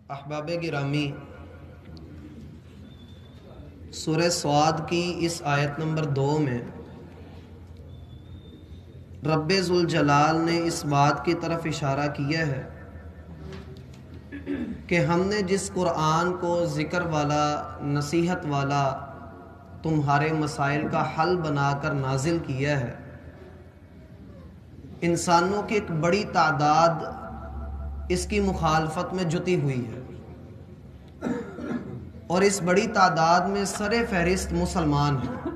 احباب گرامی، سورہ سعد کی اس آیت نمبر 2 میں رب ذوالجلال نے اس بات کی طرف اشارہ کیا ہے کہ ہم نے جس قرآن کو ذکر والا، نصیحت والا، تمہارے مسائل کا حل بنا کر نازل کیا ہے، انسانوں کی ایک بڑی تعداد اس کی مخالفت میں جتی ہوئی ہے، اور اس بڑی تعداد میں سر فہرست مسلمان ہیں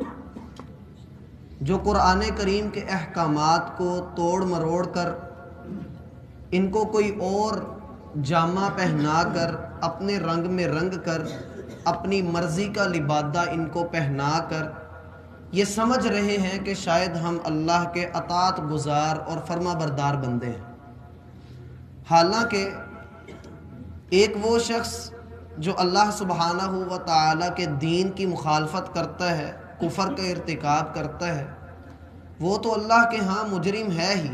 جو قرآن کریم کے احکامات کو توڑ مروڑ کر، ان کو کوئی اور جامہ پہنا کر، اپنے رنگ میں رنگ کر، اپنی مرضی کا لبادہ ان کو پہنا کر یہ سمجھ رہے ہیں کہ شاید ہم اللہ کے اطاعت گزار اور فرما بردار بندے ہیں۔ حالانکہ ایک وہ شخص جو اللہ سبحانہ و تعالیٰ کے دین کی مخالفت کرتا ہے، کفر کا ارتکاب کرتا ہے، وہ تو اللہ کے ہاں مجرم ہے ہی،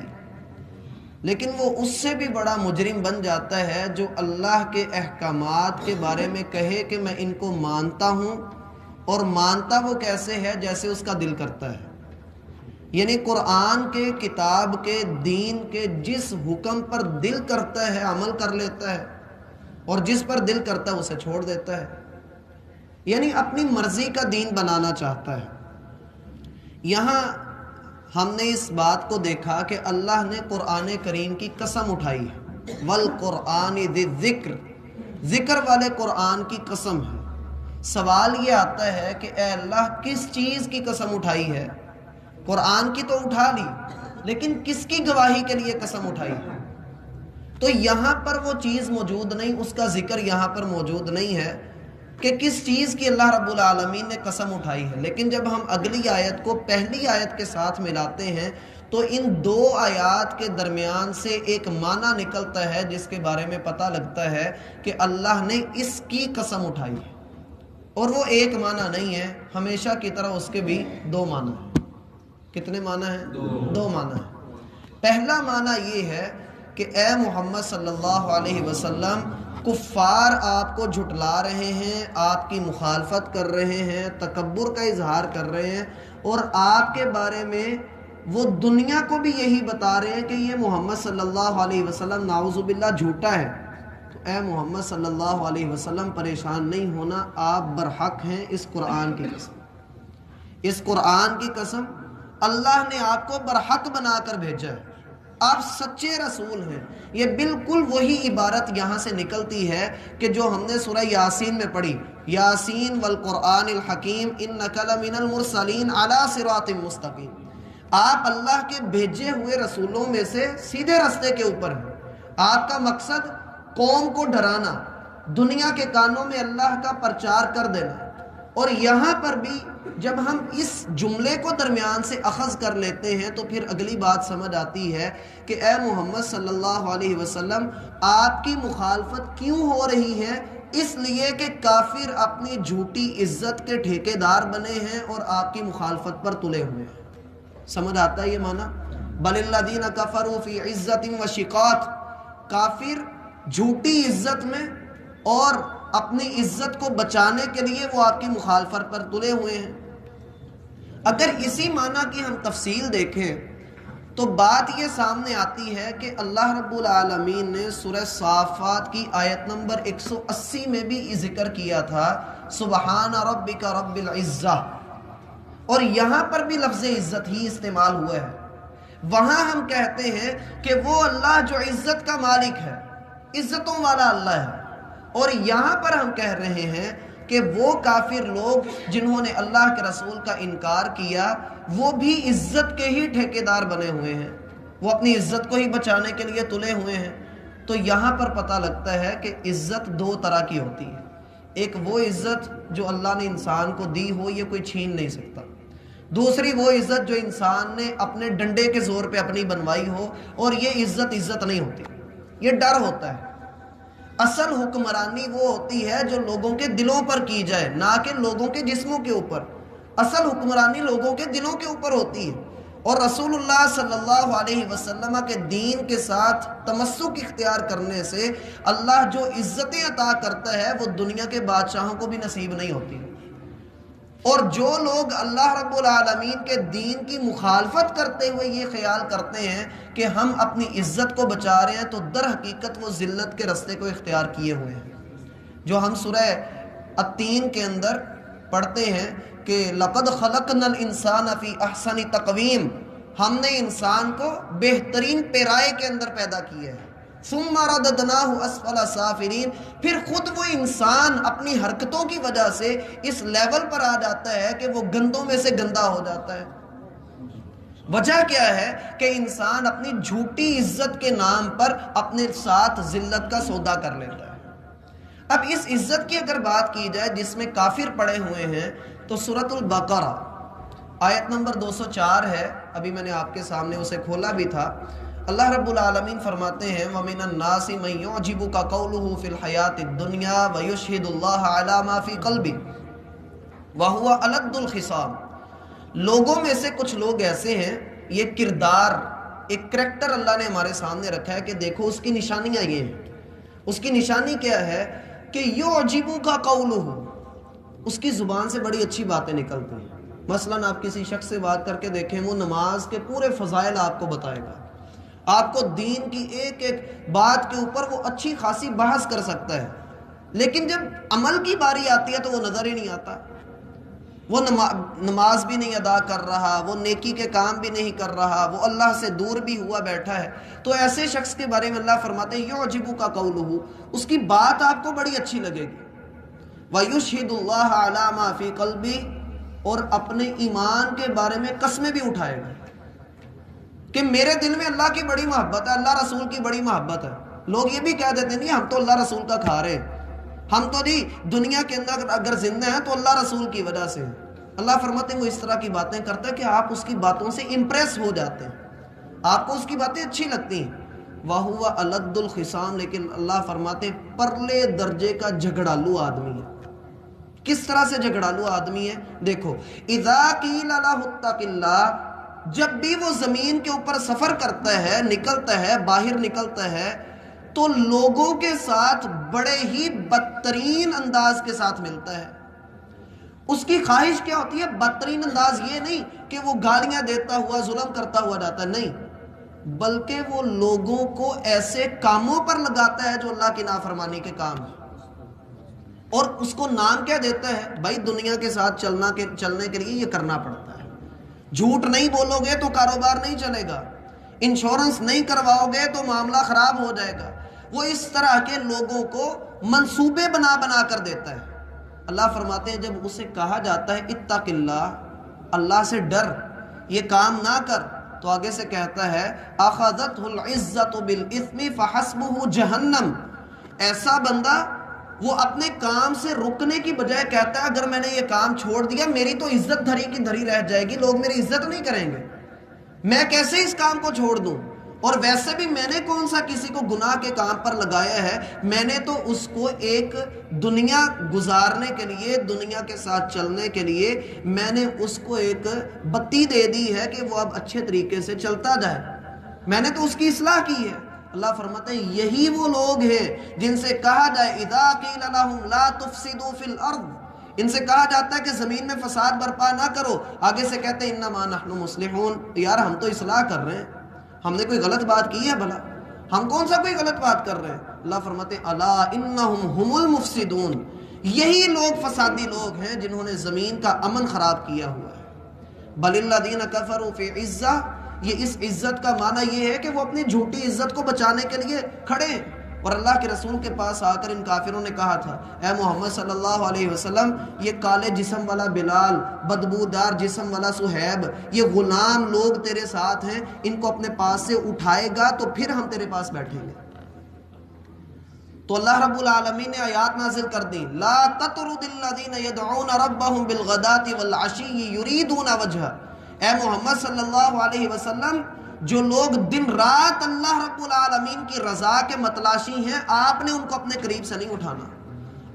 لیکن وہ اس سے بھی بڑا مجرم بن جاتا ہے جو اللہ کے احکامات کے بارے میں کہے کہ میں ان کو مانتا ہوں، اور مانتا وہ کیسے ہے؟ جیسے اس کا دل کرتا ہے۔ یعنی قرآن کے، کتاب کے، دین کے جس حکم پر دل کرتا ہے عمل کر لیتا ہے، اور جس پر دل کرتا ہے اسے چھوڑ دیتا ہے، یعنی اپنی مرضی کا دین بنانا چاہتا ہے۔ یہاں ہم نے اس بات کو دیکھا کہ اللہ نے قرآن کریم کی قسم اٹھائی ہے، والقرآن ذی الذکر، ذکر والے قرآن کی قسم ہے۔ سوال یہ آتا ہے کہ اے اللہ، کس چیز کی قسم اٹھائی ہے؟ قرآن کی تو اٹھا لی، لیکن کس کی گواہی کے لیے قسم اٹھائی ہے؟ تو یہاں پر وہ چیز موجود نہیں، اس کا ذکر یہاں پر موجود نہیں ہے کہ کس چیز کی اللہ رب العالمین نے قسم اٹھائی ہے۔ لیکن جب ہم اگلی آیت کو پہلی آیت کے ساتھ ملاتے ہیں تو ان دو آیات کے درمیان سے ایک معنی نکلتا ہے جس کے بارے میں پتہ لگتا ہے کہ اللہ نے اس کی قسم اٹھائی ہے، اور وہ ایک معنی نہیں ہے، ہمیشہ کی طرح اس کے بھی دو معنی ہیں۔ کتنے معنی ہیں؟ دو معنی ہیں۔ پہلا معنی یہ ہے کہ اے محمد صلی اللہ علیہ وسلم، کفار آپ کو جھٹلا رہے ہیں، آپ کی مخالفت کر رہے ہیں، تکبر کا اظہار کر رہے ہیں، اور آپ کے بارے میں وہ دنیا کو بھی یہی بتا رہے ہیں کہ یہ محمد صلی اللہ علیہ وسلم نعوذ باللہ جھوٹا ہے۔ تو اے محمد صلی اللہ علیہ وسلم، پریشان نہیں ہونا، آپ برحق ہیں اس قرآن کی قسم۔ اس قرآن کی قسم، اللہ نے آپ کو برحق بنا کر بھیجا ہے، آپ سچے رسول ہیں۔ یہ بالکل وہی عبارت یہاں سے نکلتی ہے کہ جو ہم نے سورہ یاسین میں پڑھی، یاسین والقرآن الحکیم انک لمن المرسلین علی صراط مستقیم۔ آپ اللہ کے بھیجے ہوئے رسولوں میں سے سیدھے راستے کے اوپر ہیں۔ آپ کا مقصد قوم کو ڈرانا، دنیا کے کانوں میں اللہ کا پرچار کر دینا۔ اور یہاں پر بھی جب ہم اس جملے کو درمیان سے اخذ کر لیتے ہیں تو پھر اگلی بات سمجھ آتی ہے کہ اے محمد صلی اللہ علیہ وسلم، آپ کی مخالفت کیوں ہو رہی ہے؟ اس لیے کہ کافر اپنی جھوٹی عزت کے ٹھیکیدار بنے ہیں اور آپ کی مخالفت پر تلے ہوئے ہیں۔ سمجھ آتا ہے یہ معنی؟ بل الذین کفروا فی عزت و شقاق، کافر جھوٹی عزت میں اور اپنی عزت کو بچانے کے لیے وہ آپ کی مخالفت پر تلے ہوئے ہیں۔ اگر اسی معنی کی ہم تفصیل دیکھیں تو بات یہ سامنے آتی ہے کہ اللہ رب العالمین نے سورہ صافات کی آیت نمبر 180 میں بھی ذکر کیا تھا سبحان ربک رب العزہ، اور یہاں پر بھی لفظ عزت ہی استعمال ہوا ہے۔ وہاں ہم کہتے ہیں کہ وہ اللہ جو عزت کا مالک ہے، عزتوں والا اللہ ہے، اور یہاں پر ہم کہہ رہے ہیں کہ وہ کافر لوگ جنہوں نے اللہ کے رسول کا انکار کیا، وہ بھی عزت کے ہی ٹھیکیدار بنے ہوئے ہیں، وہ اپنی عزت کو ہی بچانے کے لیے تلے ہوئے ہیں۔ تو یہاں پر پتہ لگتا ہے کہ عزت دو طرح کی ہوتی ہے۔ ایک وہ عزت جو اللہ نے انسان کو دی ہو، یہ کوئی چھین نہیں سکتا۔ دوسری وہ عزت جو انسان نے اپنے ڈنڈے کے زور پہ اپنی بنوائی ہو، اور یہ عزت نہیں ہوتی، یہ ڈر ہوتا ہے۔ اصل حکمرانی وہ ہوتی ہے جو لوگوں کے دلوں پر کی جائے، نہ کہ لوگوں کے جسموں کے اوپر۔ اصل حکمرانی لوگوں کے دلوں کے اوپر ہوتی ہے۔ اور رسول اللہ صلی اللہ علیہ وسلم کے دین کے ساتھ تمسک اختیار کرنے سے اللہ جو عزتیں عطا کرتا ہے وہ دنیا کے بادشاہوں کو بھی نصیب نہیں ہوتی. اور جو لوگ اللہ رب العالمین کے دین کی مخالفت کرتے ہوئے یہ خیال کرتے ہیں کہ ہم اپنی عزت کو بچا رہے ہیں تو در حقیقت وہ ذلت کے رستے کو اختیار کیے ہوئے ہیں. جو ہم سورہ التین کے اندر پڑھتے ہیں کہ لقد خلقنا الانسان فی احسن تقویم، ہم نے انسان کو بہترین پیرائے کے اندر پیدا کیا ہے. ثم رددناہ اسفل سافلین، پھر خود وہ انسان اپنی حرکتوں کی وجہ سے اس لیول پر آ جاتا ہے کہ وہ گندوں میں سے گندا ہو جاتا ہے. وجہ کیا ہے کہ انسان اپنی جھوٹی عزت کے نام پر اپنے ساتھ ذلت کا سودا کر لیتا ہے. اب اس عزت کی اگر بات کی جائے جس میں کافر پڑے ہوئے ہیں تو سورۃ البقرہ آیت نمبر 204 ہے. ابھی میں نے آپ کے سامنے اسے کھولا بھی تھا. اللہ رب العالمین فرماتے ہیں وَمِنَ النَّاسِ مَن يُعْجِبُكَ قَوْلُهُ فِي الْحَيَاةِ الدُّنْيَا وَيُشْهِدُ اللَّهَ عَلَى مَا فِي قَلْبِهِ وَهُوَ أَلَدُّ الْخِصَامِ. لوگوں میں سے کچھ لوگ ایسے ہیں، یہ کردار، ایک کریکٹر اللہ نے ہمارے سامنے رکھا ہے کہ دیکھو اس کی نشانیاں یہ ہیں. اس کی نشانی کیا ہے کہ يُعْجِبُكَ قَوْلُهُ، اس کی زبان سے بڑی اچھی باتیں نکلتی ہیں. مثلاً آپ کسی شخص سے بات کر کے دیکھیں، وہ نماز کے پورے فضائل آپ کو بتائے گا، آپ کو دین کی ایک ایک بات کے اوپر وہ اچھی خاصی بحث کر سکتا ہے. لیکن جب عمل کی باری آتی ہے تو وہ نظر ہی نہیں آتا. وہ نماز بھی نہیں ادا کر رہا، وہ نیکی کے کام بھی نہیں کر رہا، وہ اللہ سے دور بھی ہوا بیٹھا ہے. تو ایسے شخص کے بارے میں اللہ فرماتے ہیں يُعْجِبُكَ قَوْلُهُ، اس کی بات آپ کو بڑی اچھی لگے گی. وَيُشْهِدُ اللَّهَ عَلَى مَا فِي قَلْبِهِ، اور اپنے ایمان کے بارے میں قسمیں بھی اٹھائے گا کہ میرے دل میں اللہ کی بڑی محبت ہے، اللہ رسول کی بڑی محبت ہے. لوگ یہ بھی کہہ دیتے نہیں ہم تو اللہ رسول کا کھا رہے ہیں، ہم تو جی دنیا کے اندر اگر زندہ ہیں تو اللہ رسول کی وجہ سے. اللہ فرماتے ہیں وہ اس طرح کی باتیں کرتا ہے کہ آپ اس کی باتوں سے امپریس ہو جاتے ہیں، آپ کو اس کی باتیں اچھی لگتی ہیں. وَهُوَ أَلَدُّ الْخِصَامِ، لیکن اللہ فرماتے ہیں پرلے درجے کا جھگڑالو آدمی ہے. کس طرح سے جھگڑالو آدمی ہے؟ دیکھو، اِذَا قِيلَ لَهُ اتَّقِ اللَّهِ، جب بھی وہ زمین کے اوپر سفر کرتا ہے، نکلتا ہے، باہر نکلتا ہے تو لوگوں کے ساتھ بڑے ہی بدترین انداز کے ساتھ ملتا ہے. اس کی خواہش کیا ہوتی ہے؟ بدترین انداز یہ نہیں کہ وہ گالیاں دیتا ہوا ظلم کرتا ہوا جاتا ہے، نہیں، بلکہ وہ لوگوں کو ایسے کاموں پر لگاتا ہے جو اللہ کی نافرمانی کے کام ہیں. اور اس کو نام کیا دیتا ہے؟ بھائی دنیا کے ساتھ چلنے کے لیے یہ کرنا پڑتا ہے. جھوٹ نہیں بولو گے تو کاروبار نہیں چلے گا، انشورنس نہیں کرواؤ گے تو معاملہ خراب ہو جائے گا. وہ اس طرح کے لوگوں کو منصوبے بنا بنا کر دیتا ہے. اللہ فرماتے ہیں جب اسے کہا جاتا ہے اتق اللہ، اللہ سے ڈر، یہ کام نہ کر، تو آگے سے کہتا ہے اخذتہ العزت بالاثم فحسبہ جہنم. ایسا بندہ وہ اپنے کام سے رکنے کی بجائے کہتا ہے اگر میں نے یہ کام چھوڑ دیا میری تو عزت دھری کی دھری رہ جائے گی، لوگ میری عزت نہیں کریں گے، میں کیسے اس کام کو چھوڑ دوں. اور ویسے بھی میں نے کون سا کسی کو گناہ کے کام پر لگایا ہے، میں نے تو اس کو ایک دنیا گزارنے کے لیے، دنیا کے ساتھ چلنے کے لیے میں نے اس کو ایک بتی دے دی ہے کہ وہ اب اچھے طریقے سے چلتا جائے، میں نے تو اس کی اصلاح کی ہے. اللہ فرماتے ہیں یہی وہ لوگ ہیں جن سے کہا جائے اذا قیل لهم لا تفسدوا فی الارض، ان سے کہا جاتا ہے کہ زمین میں فساد برپا نہ کرو، آگے سے کہتے ہیں انما نحن مصلحون، یار ہم تو اصلاح کر رہے ہیں، ہم نے کوئی غلط بات کی ہے بھلا؟ ہم کون سا کوئی غلط بات کر رہے ہیں؟ اللہ فرماتے ہیں الا انہم هم المفسدون، یہی لوگ فسادی لوگ ہیں جنہوں نے زمین کا امن خراب کیا ہوا ہے. بل الذین کفروا فی عزہ، یہ اس عزت کا معنی یہ ہے کہ وہ اپنی جھوٹی عزت کو بچانے کے لیے کھڑے ہیں. اور اللہ کے رسول کے پاس آ کر ان کافروں نے کہا تھا اے محمد صلی اللہ علیہ وسلم، یہ کالے جسم والا بلال، بدبودار جسم والا صہیب، یہ غلام لوگ تیرے ساتھ ہیں، ان کو اپنے پاس سے اٹھائے گا تو پھر ہم تیرے پاس بیٹھیں گے. تو اللہ رب العالمین نے آیات نازل کر دی لا تطرد الذین یدعون ربهم بالغداة والعشی یریدون وجہہ. اے محمد صلی اللہ علیہ وسلم، جو لوگ دن رات اللہ رب العالمین کی رضا کے متلاشی ہیں، آپ نے ان کو اپنے قریب سے نہیں اٹھانا،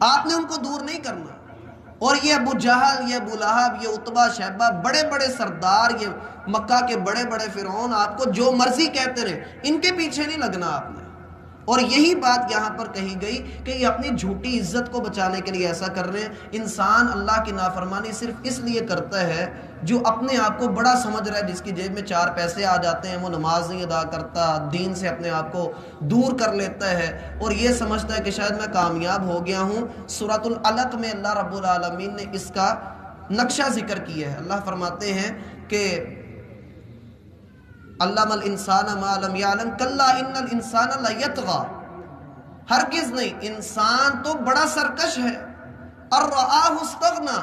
آپ نے ان کو دور نہیں کرنا. اور یہ ابو جہل، یہ ابو لہب، یہ عتبہ شیبہ، بڑے بڑے سردار، یہ مکہ کے بڑے بڑے فرعون آپ کو جو مرضی کہتے رہے، ان کے پیچھے نہیں لگنا آپ نے۔ اور یہی بات یہاں پر کہی گئی کہ یہ اپنی جھوٹی عزت کو بچانے کے لیے ایسا کر رہے ہیں۔ انسان اللہ کی نافرمانی صرف اس لیے کرتا ہے جو اپنے آپ کو بڑا سمجھ رہا ہے، جس کی جیب میں 4 پیسے آ جاتے ہیں، وہ نماز نہیں ادا کرتا، دین سے اپنے آپ کو دور کر لیتا ہے اور یہ سمجھتا ہے کہ شاید میں کامیاب ہو گیا ہوں۔ سورۃ العلق میں اللہ رب العالمین نے اس کا نقشہ ذکر کیا ہے۔ اللہ فرماتے ہیں کہ علم الانسان ما لم يعلم کلا ان الانسان لیطغی، ہرگز نہیں، انسان تو بڑا سرکش ہے، اور رآہ استغنی،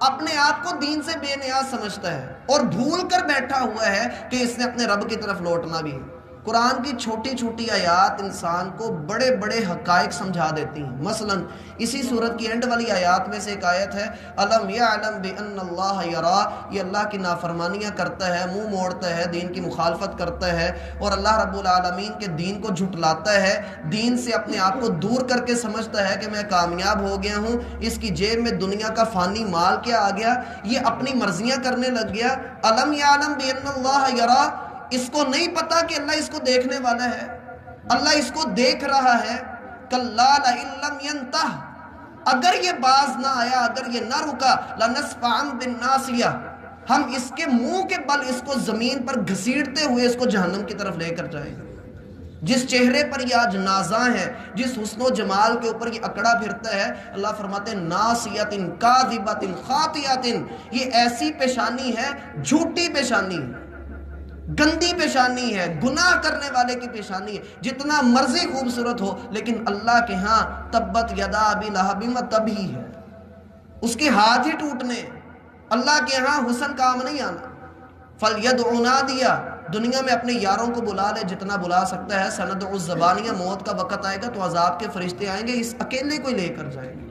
اپنے آپ کو دین سے بے نیاز سمجھتا ہے اور بھول کر بیٹھا ہوا ہے کہ اس نے اپنے رب کی طرف لوٹنا بھی ہے۔ قرآن کی چھوٹی چھوٹی آیات انسان کو بڑے بڑے حقائق سمجھا دیتی ہیں۔ مثلا اسی سورت کی اینڈ والی آیات میں سے ایک آیت ہے الم یعلم بان اللہ یرا، یہ اللہ کی نافرمانیاں کرتا ہے، منہ موڑتا ہے، دین کی مخالفت کرتا ہے اور اللہ رب العالمین کے دین کو جھٹلاتا ہے، دین سے اپنے آپ کو دور کر کے سمجھتا ہے کہ میں کامیاب ہو گیا ہوں، اس کی جیب میں دنیا کا فانی مال کیا آ گیا، یہ اپنی مرضیاں کرنے لگ گیا۔ الم یعلم بان اللہ یرا، اس کو نہیں پتا کہ اللہ اس کو دیکھنے والا ہے، اللہ اس کو دیکھ رہا ہے۔ کلا لئن لم ینتہ، اگر یہ باز نہ آیا، اگر یہ نہ رکا، لنسفعا بالناصیہ، ہم اس کے منہ کے بل اس کو زمین پر گھسیٹتے ہوئے اس کو جہنم کی طرف لے کر جائیں گے۔ جس چہرے پر یہ آج نازاں ہے، جس حسن و جمال کے اوپر یہ اکڑا پھرتا ہے، اللہ فرماتے ہیں ناصیۃ کاذبۃ خاطئۃ، یہ ایسی پیشانی ہے، جھوٹی پیشانی ہے، گندی پیشانی ہے، گناہ کرنے والے کی پیشانی ہے، جتنا مرضی خوبصورت ہو لیکن اللہ کے ہاں تبت یدا ابی لہب وتب ہی ہے، اس کے ہاتھ ہی ٹوٹنے، اللہ کے ہاں حسن کام نہیں آنا۔ فَلْيَدْعُ نَادِيَا، دنیا میں اپنے یاروں کو بلا لے جتنا بلا سکتا ہے، سَنَدْعُ الزَّبَانِيَ، موت کا وقت آئے گا تو عذاب کے فرشتے آئیں گے، اس اکیلے کو لے کر جائیں گے۔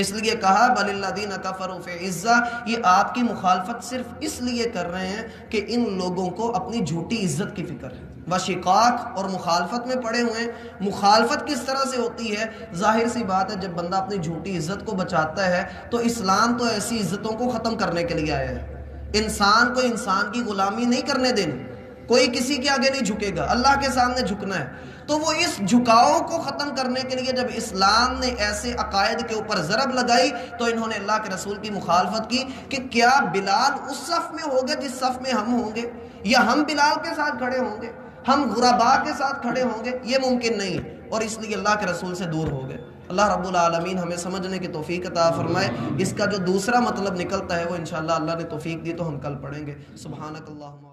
اس لیے کہا بل الذین کفروا فی عزہ، یہ آپ کی مخالفت صرف اس لیے کر رہے ہیں کہ ان لوگوں کو اپنی جھوٹی عزت کی فکر ہے، وشقاق اور مخالفت میں پڑے ہوئے ہیں۔ مخالفت کس طرح سے ہوتی ہے؟ ظاہر سی بات ہے، جب بندہ اپنی جھوٹی عزت کو بچاتا ہے تو اسلام تو ایسی عزتوں کو ختم کرنے کے لیے آیا ہے۔ انسان کو انسان کی غلامی نہیں کرنے دینی، کوئی کسی کے آگے نہیں جھکے گا، اللہ کے سامنے جھکنا ہے۔ تو وہ اس جھکاؤ کو ختم کرنے کے لیے جب اسلام نے ایسے عقائد کے اوپر ضرب لگائی تو انہوں نے اللہ کے رسول کی مخالفت کی کہ کیا بلال اس صف میں ہوگا جس صف میں ہم ہوں گے، یا ہم بلال کے ساتھ کھڑے ہوں گے، ہم غرباء کے ساتھ کھڑے ہوں گے؟ یہ ممکن نہیں ہے، اور اس لیے اللہ کے رسول سے دور ہو گئے۔ اللہ رب العالمین ہمیں سمجھنے کی توفیق عطا فرمائے۔ اس کا جو دوسرا مطلب نکلتا ہے وہ انشاءاللہ اللہ نے توفیق دی تو ہم کل پڑھیں گے۔ سبحانک اللہم